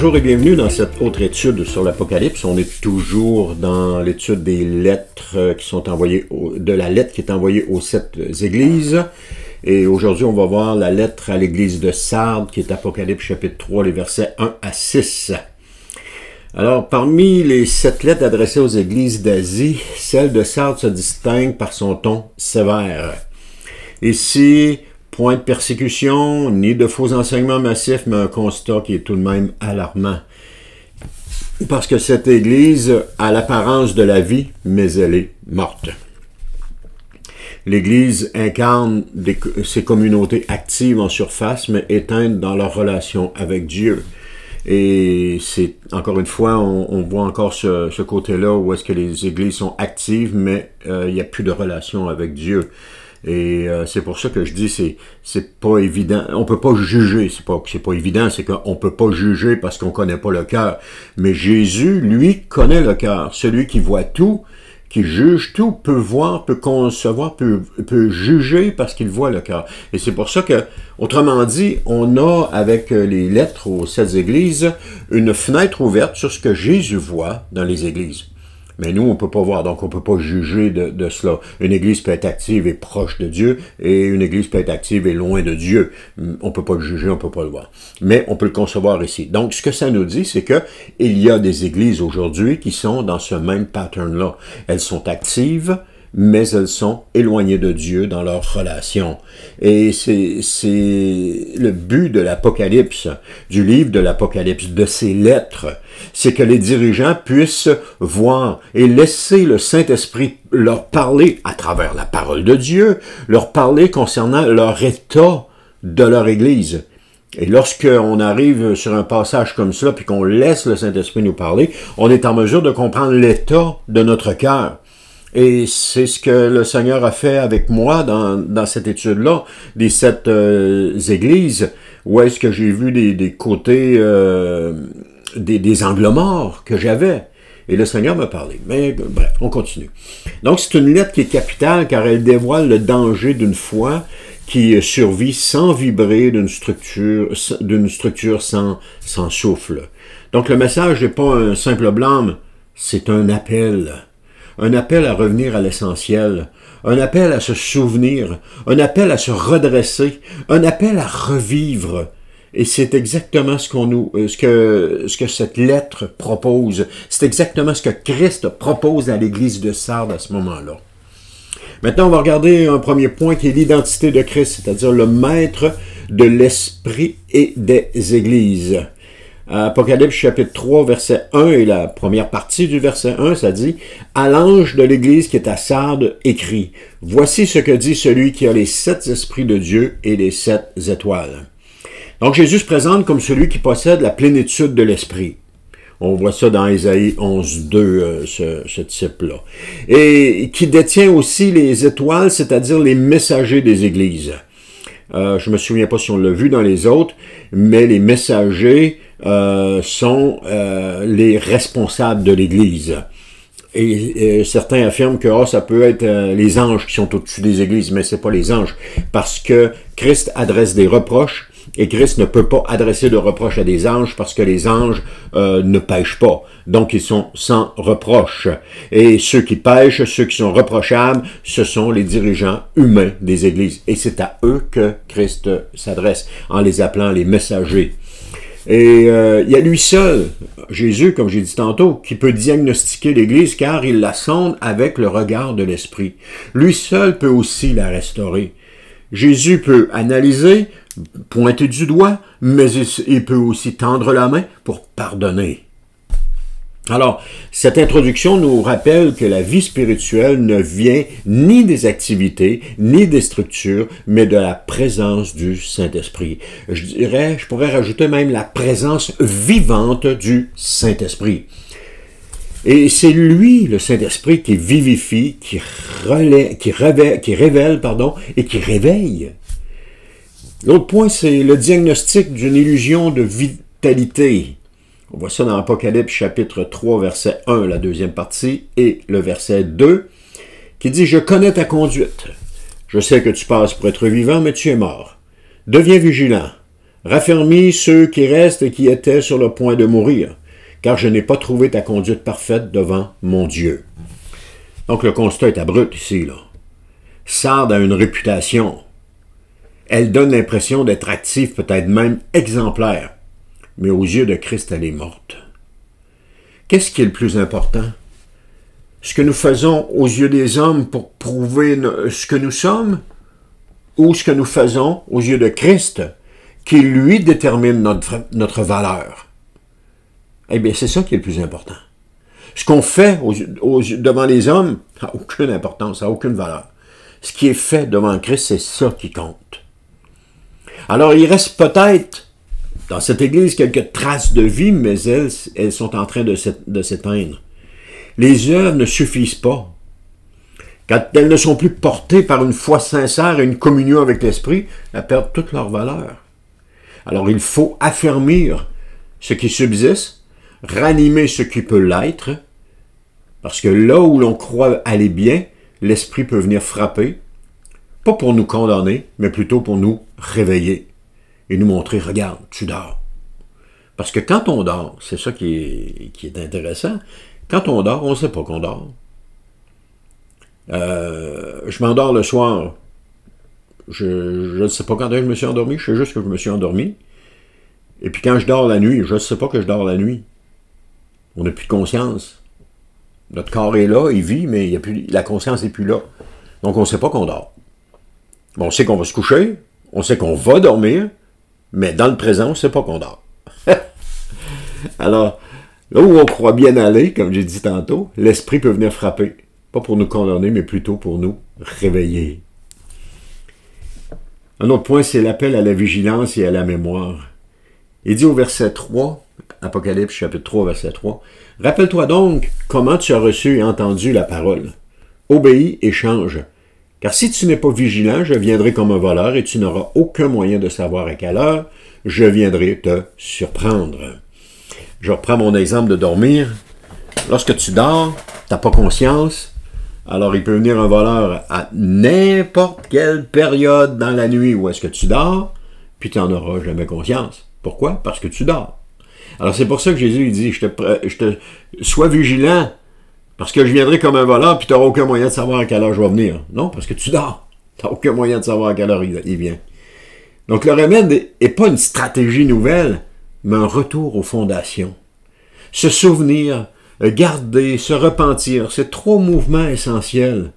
Bonjour et bienvenue dans cette autre étude sur l'Apocalypse. On est toujours dans l'étude des lettres qui sont envoyées, de la lettre qui est envoyée aux 7 églises. Et aujourd'hui, on va voir la lettre à l'église de Sardes, qui est Apocalypse chapitre 3, les versets 1 à 6. Alors, parmi les 7 lettres adressées aux églises d'Asie, celle de Sardes se distingue par son ton sévère. Ici, point de persécution, ni de faux enseignements massifs, mais un constat qui est tout de même alarmant. Parce que cette Église a l'apparence de la vie, mais elle est morte. L'Église incarne ces communautés actives en surface, mais éteintes dans leur relation avec Dieu. Et c'est, encore une fois, on voit encore ce côté-là où est-ce que les Églises sont actives, mais il n'y a plus de relation avec Dieu. Et c'est pour ça que je dis c'est pas évident. On peut pas juger, c'est pas évident, c'est qu'on peut pas juger parce qu'on connaît pas le cœur. Mais Jésus, lui, connaît le cœur. Celui qui voit tout, qui juge tout, peut voir, peut concevoir, peut juger parce qu'il voit le cœur. Et c'est pour ça que, autrement dit, on a, avec les lettres aux 7 églises, une fenêtre ouverte sur ce que Jésus voit dans les églises. Mais nous, on ne peut pas voir, donc on ne peut pas juger de cela. Une église peut être active et proche de Dieu, et une église peut être active et loin de Dieu. On ne peut pas le juger, on ne peut pas le voir. Mais on peut le concevoir ici. Donc, ce que ça nous dit, c'est que il y a des églises aujourd'hui qui sont dans ce même pattern-là. Elles sont actives, mais elles sont éloignées de Dieu dans leur relation. Et c'est le but de l'Apocalypse, du livre de l'Apocalypse, de ces lettres, c'est que les dirigeants puissent voir et laisser le Saint-Esprit leur parler à travers la parole de Dieu, leur parler concernant leur état de leur Église. Et lorsqu'on arrive sur un passage comme cela, puis qu'on laisse le Saint-Esprit nous parler, on est en mesure de comprendre l'état de notre cœur. Et c'est ce que le Seigneur a fait avec moi dans cette étude-là, des 7 églises, où est-ce que j'ai vu des côtés, des angles morts que j'avais. Et le Seigneur m'a parlé. Mais bref, on continue. Donc c'est une lettre qui est capitale car elle dévoile le danger d'une foi qui survit sans vibrer d'une structure sans souffle. Donc le message n'est pas un simple blâme, c'est un appel. Un appel à revenir à l'essentiel, un appel à se souvenir, un appel à se redresser, un appel à revivre. Et c'est exactement ce que cette lettre propose. C'est exactement ce que Christ propose à l'église de Sardes à ce moment-là. Maintenant, on va regarder un premier point qui est l'identité de Christ, c'est-à-dire le maître de l'esprit et des églises. Apocalypse chapitre 3, verset 1 et la première partie du verset 1, ça dit « À l'ange de l'église qui est à Sardes, écrit, voici ce que dit celui qui a les 7 esprits de Dieu et les 7 étoiles. » Donc Jésus se présente comme celui qui possède la plénitude de l'esprit. On voit ça dans Ésaïe 11.2, ce type-là. Et qui détient aussi les étoiles, c'est-à-dire les messagers des églises. Je me souviens pas si on l'a vu dans les autres, mais les messagers sont les responsables de l'Église. Et certains affirment que ça peut être les anges qui sont au-dessus des églises, mais c'est pas les anges, parce que Christ adresse des reproches, et Christ ne peut pas adresser de reproches à des anges, parce que les anges ne pêchent pas. Donc, ils sont sans reproche. Et ceux qui pêchent, ceux qui sont reprochables, ce sont les dirigeants humains des églises. Et c'est à eux que Christ s'adresse, en les appelant les messagers. Et il y a lui seul, Jésus, comme j'ai dit tantôt, qui peut diagnostiquer l'Église, car il la sonde avec le regard de l'Esprit. Lui seul peut aussi la restaurer. Jésus peut analyser, pointer du doigt, mais il peut aussi tendre la main pour pardonner. Alors, cette introduction nous rappelle que la vie spirituelle ne vient ni des activités, ni des structures, mais de la présence du Saint-Esprit. Je pourrais rajouter même la présence vivante du Saint-Esprit. Et c'est lui, le Saint-Esprit, qui vivifie, qui révèle, et qui réveille. L'autre point, c'est le diagnostic d'une illusion de vitalité. On voit ça dans Apocalypse chapitre 3, verset 1, la deuxième partie, et le verset 2, qui dit « Je connais ta conduite. Je sais que tu passes pour être vivant, mais tu es mort. Deviens vigilant. Raffermis ceux qui restent et qui étaient sur le point de mourir, car je n'ai pas trouvé ta conduite parfaite devant mon Dieu. » Donc le constat est abrupt ici, là. Sardes a une réputation. Elle donne l'impression d'être active, peut-être même exemplaire. Mais aux yeux de Christ, elle est morte. Qu'est-ce qui est le plus important? Ce que nous faisons aux yeux des hommes pour prouver ce que nous sommes, ou ce que nous faisons aux yeux de Christ, qui lui détermine notre valeur? Eh bien, c'est ça qui est le plus important. Ce qu'on fait devant les hommes n'a aucune importance, n'a aucune valeur. Ce qui est fait devant Christ, c'est ça qui compte. Alors, il reste peut-être dans cette Église quelques traces de vie, mais elles sont en train de s'éteindre. Les œuvres ne suffisent pas. Quand elles ne sont plus portées par une foi sincère et une communion avec l'Esprit, elles perdent toute leur valeur. Alors, il faut affermir ce qui subsiste, ranimer ce qui peut l'être, parce que là où l'on croit aller bien, l'Esprit peut venir frapper, pas pour nous condamner, mais plutôt pour nous réveiller et nous montrer, regarde, tu dors. Parce que quand on dort, c'est ça qui est intéressant, quand on dort, on ne sait pas qu'on dort. Je m'endors le soir, je ne sais pas quand je me suis endormi, je sais juste que je me suis endormi. Et puis quand je dors la nuit, je ne sais pas que je dors la nuit. On n'a plus de conscience. Notre corps est là, il vit, mais la conscience n'est plus là. Donc on ne sait pas qu'on dort. Bon, on sait qu'on va se coucher, on sait qu'on va dormir, mais dans le présent, on ne sait pas qu'on dort. Alors, là où on croit bien aller, comme j'ai dit tantôt, l'Esprit peut venir frapper. Pas pour nous condamner, mais plutôt pour nous réveiller. Un autre point, c'est l'appel à la vigilance et à la mémoire. Il dit au verset 3, Apocalypse chapitre 3, verset 3, « Rappelle-toi donc comment tu as reçu et entendu la parole. Obéis et change. Car si tu n'es pas vigilant, je viendrai comme un voleur et tu n'auras aucun moyen de savoir à quelle heure je viendrai te surprendre. » Je reprends mon exemple de dormir. Lorsque tu dors, tu n'as pas conscience. Alors, il peut venir un voleur à n'importe quelle période dans la nuit où est-ce que tu dors, puis tu n'en auras jamais conscience. Pourquoi? Parce que tu dors. Alors, c'est pour ça que Jésus il dit, sois vigilant, parce que je viendrai comme un voleur, puis tu n'auras aucun moyen de savoir à quelle heure je vais venir. Non, parce que tu dors. Tu n'as aucun moyen de savoir à quelle heure il vient. Donc, le remède n'est pas une stratégie nouvelle, mais un retour aux fondations. Se souvenir, garder, se repentir, c'est 3 mouvements essentiels.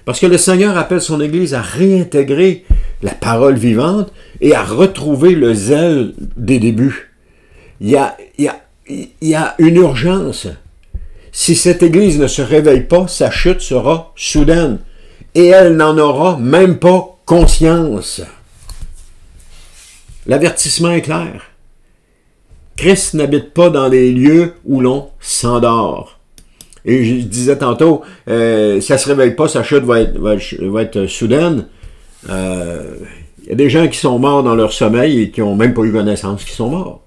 Parce que le Seigneur appelle son Église à réintégrer la parole vivante et à retrouver le zèle des débuts. Il y a une urgence. Si cette Église ne se réveille pas, sa chute sera soudaine. Et elle n'en aura même pas conscience. L'avertissement est clair. Christ n'habite pas dans les lieux où l'on s'endort. Et je disais tantôt, si elle ne se réveille pas, sa chute va être soudaine. Il y a des gens qui sont morts dans leur sommeil et qui n'ont même pas eu connaissance qu'ils sont morts.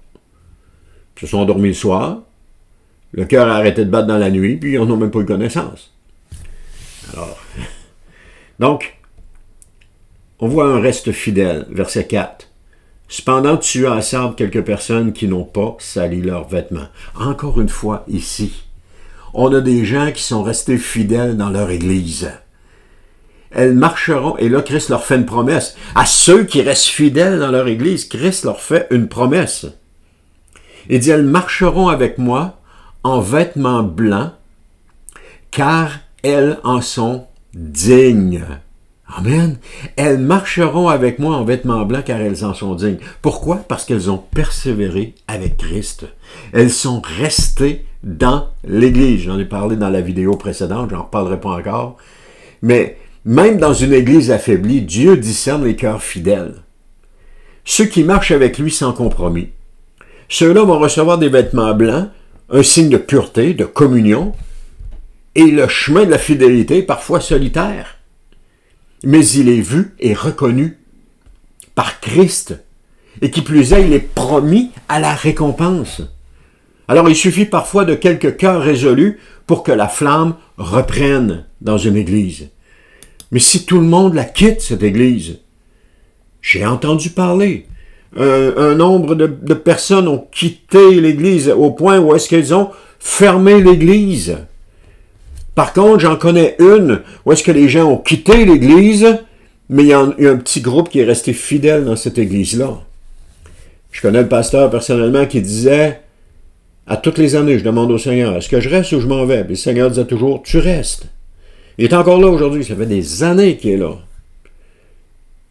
Ils se sont endormis le soir, le cœur a arrêté de battre dans la nuit, puis ils n'en ont même pas eu connaissance. Alors, donc, on voit un reste fidèle, verset 4. Cependant, tu as à Sardes quelques personnes qui n'ont pas sali leurs vêtements. Encore une fois, ici, on a des gens qui sont restés fidèles dans leur Église. Elles marcheront, et là, Christ leur fait une promesse. À ceux qui restent fidèles dans leur Église, Christ leur fait une promesse. Il dit, elles marcheront avec moi en vêtements blancs, car elles en sont dignes. Amen. Elles marcheront avec moi en vêtements blancs car elles en sont dignes. Pourquoi? Parce qu'elles ont persévéré avec Christ. Elles sont restées dans l'Église. J'en ai parlé dans la vidéo précédente, j'en reparlerai pas encore. Mais même dans une Église affaiblie, Dieu discerne les cœurs fidèles. Ceux qui marchent avec lui sans compromis. Ceux-là vont recevoir des vêtements blancs, un signe de pureté, de communion, et le chemin de la fidélité, parfois solitaire. Mais il est vu et reconnu par Christ, et qui plus est, il est promis à la récompense. Alors il suffit parfois de quelques cœurs résolus pour que la flamme reprenne dans une église. Mais si tout le monde la quitte, cette église, j'ai entendu parler un nombre de personnes ont quitté l'Église au point où est-ce qu'ils ont fermé l'Église. Par contre, j'en connais une où est-ce que les gens ont quitté l'Église, mais il y a un petit groupe qui est resté fidèle dans cette Église-là. Je connais le pasteur personnellement qui disait, à toutes les années, je demande au Seigneur, est-ce que je reste ou je m'en vais? Puis le Seigneur disait toujours, tu restes. Il est encore là aujourd'hui, ça fait des années qu'il est là.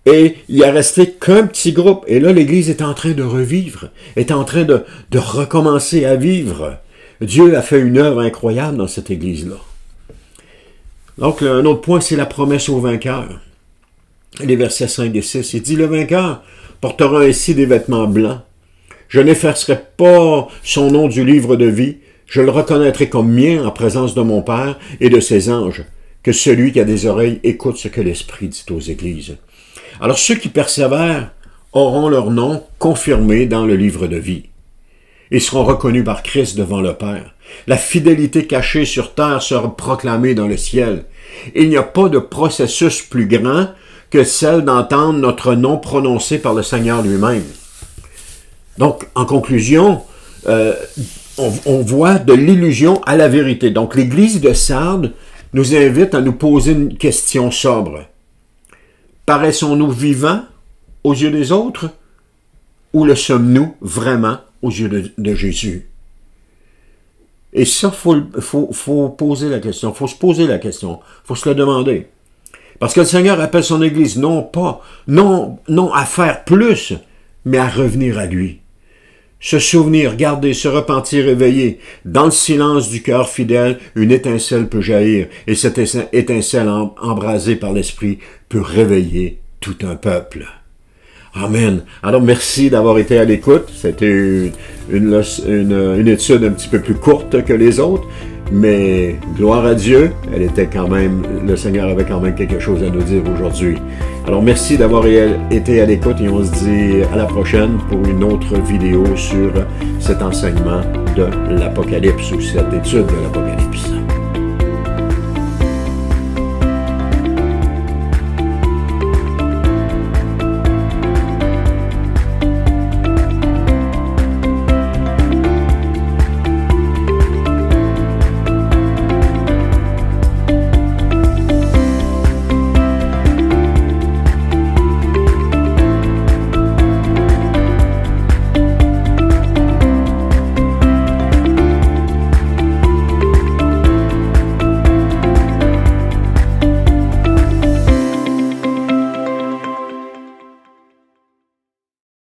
Et il a resté qu'un petit groupe. Et là, l'Église est en train de revivre, est en train de recommencer à vivre. Dieu a fait une œuvre incroyable dans cette Église-là. Donc, un autre point, c'est la promesse au vainqueur. Les versets 5 et 6, il dit, « Le vainqueur portera ainsi des vêtements blancs. Je n'effacerai pas son nom du livre de vie. Je le reconnaîtrai comme mien en présence de mon Père et de ses anges. Que celui qui a des oreilles écoute ce que l'Esprit dit aux Églises. » Alors, ceux qui persévèrent auront leur nom confirmé dans le livre de vie. Ils seront reconnus par Christ devant le Père. La fidélité cachée sur terre sera proclamée dans le ciel. Il n'y a pas de processus plus grand que celle d'entendre notre nom prononcé par le Seigneur lui-même. Donc, en conclusion, on voit de l'illusion à la vérité. Donc, l'Église de Sardes nous invite à nous poser une question sobre. Paraissons-nous vivants aux yeux des autres ou le sommes-nous vraiment aux yeux de Jésus? Et ça, faut poser la question, faut se poser la question, faut se le demander. Parce que le Seigneur appelle son Église non à faire plus, mais à revenir à lui. Se souvenir, garder, se repentir, éveiller. Dans le silence du cœur fidèle, une étincelle peut jaillir, et cette étincelle embrasée par l'Esprit peut réveiller tout un peuple. Amen. Alors, merci d'avoir été à l'écoute. C'était une étude un petit peu plus courte que les autres, mais gloire à Dieu, le Seigneur avait quand même quelque chose à nous dire aujourd'hui. Alors, merci d'avoir été à l'écoute et on se dit à la prochaine pour une autre vidéo sur cet enseignement de l'Apocalypse ou cette étude de l'Apocalypse.